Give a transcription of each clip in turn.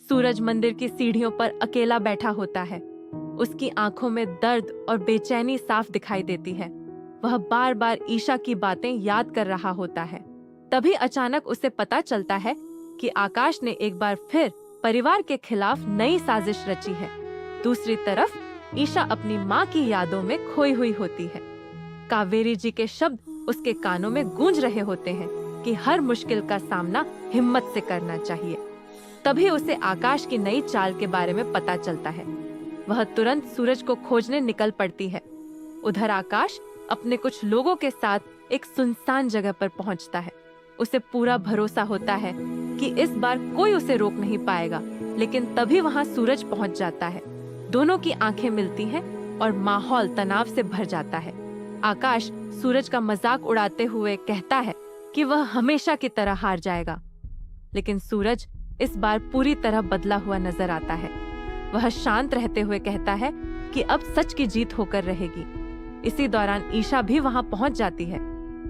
सूरज मंदिर की सीढ़ियों पर अकेला बैठा होता है। उसकी आंखों में दर्द और बेचैनी साफ दिखाई देती है। वह बार बार ईशा की बातें याद कर रहा होता है। तभी अचानक उसे पता चलता है कि आकाश ने एक बार फिर परिवार के खिलाफ नई साजिश रची है। दूसरी तरफ ईशा अपनी माँ की यादों में खोई हुई होती है। कावेरी जी के शब्द उसके कानों में गूंज रहे होते हैं कि हर मुश्किल का सामना हिम्मत से करना चाहिए। तभी उसे आकाश की नई चाल के बारे में पता चलता है। वह तुरंत सूरज को खोजने निकल पड़ती है। उधर आकाश अपने कुछ लोगों के साथ एक सुनसान जगह पर पहुंचता है। उसे पूरा भरोसा होता है कि इस बार कोई उसे रोक नहीं पाएगा, लेकिन तभी वहां सूरज पहुंच जाता है। दोनों की आंखें मिलती हैं और माहौल तनाव से भर जाता है। आकाश सूरज का मजाक उड़ाते हुए कहता है कि वह हमेशा की तरह हार जाएगा, लेकिन सूरज इस बार पूरी तरह बदला हुआ नजर आता है। वह शांत रहते हुए कहता है कि अब सच की जीत होकर रहेगी। इसी दौरान ईशा भी वहां पहुंच जाती है।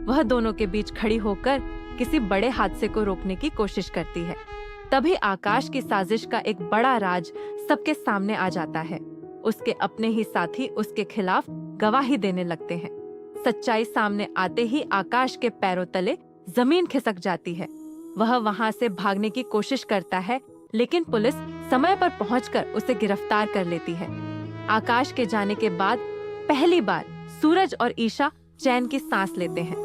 वह दोनों के बीच खड़ी होकर किसी बड़े हादसे को रोकने की कोशिश करती है। तभी आकाश की साजिश का एक बड़ा राज सबके सामने आ जाता है। उसके अपने ही साथी उसके खिलाफ गवाही देने लगते हैं। सच्चाई सामने आते ही आकाश के पैरों तले जमीन खिसक जाती है। वह वहां से भागने की कोशिश करता है, लेकिन पुलिस समय पर पहुंचकर उसे गिरफ्तार कर लेती है। आकाश के जाने के बाद पहली बार सूरज और ईशा चैन की सांस लेते हैं।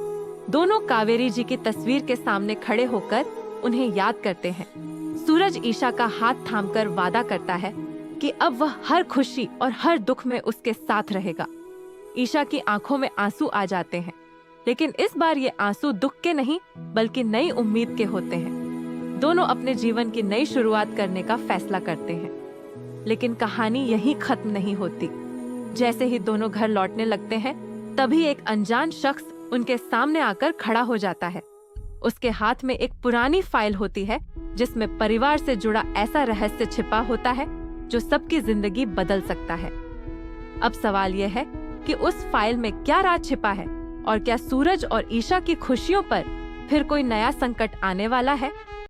दोनों कावेरी जी की तस्वीर के सामने खड़े होकर उन्हें याद करते हैं। सूरज ईशा का हाथ थामकर वादा करता है कि अब वह हर खुशी और हर दुख में उसके साथ रहेगा। ईशा की आंखों में आंसू आ जाते हैं, लेकिन इस बार ये आंसू दुख के नहीं बल्कि नई उम्मीद के होते हैं। दोनों अपने जीवन की नई शुरुआत करने का फैसला करते हैं, लेकिन कहानी यहीं खत्म नहीं होती। जैसे ही दोनों घर लौटने लगते हैं, तभी एक अनजान शख्स उनके सामने आकर खड़ा हो जाता है। उसके हाथ में एक पुरानी फाइल होती है, जिसमें परिवार से जुड़ा ऐसा रहस्य छिपा होता है जो सबकी जिंदगी बदल सकता है। अब सवाल यह है कि उस फाइल में क्या राज छिपा है, और क्या सूरज और ईशा की खुशियों पर फिर कोई नया संकट आने वाला है?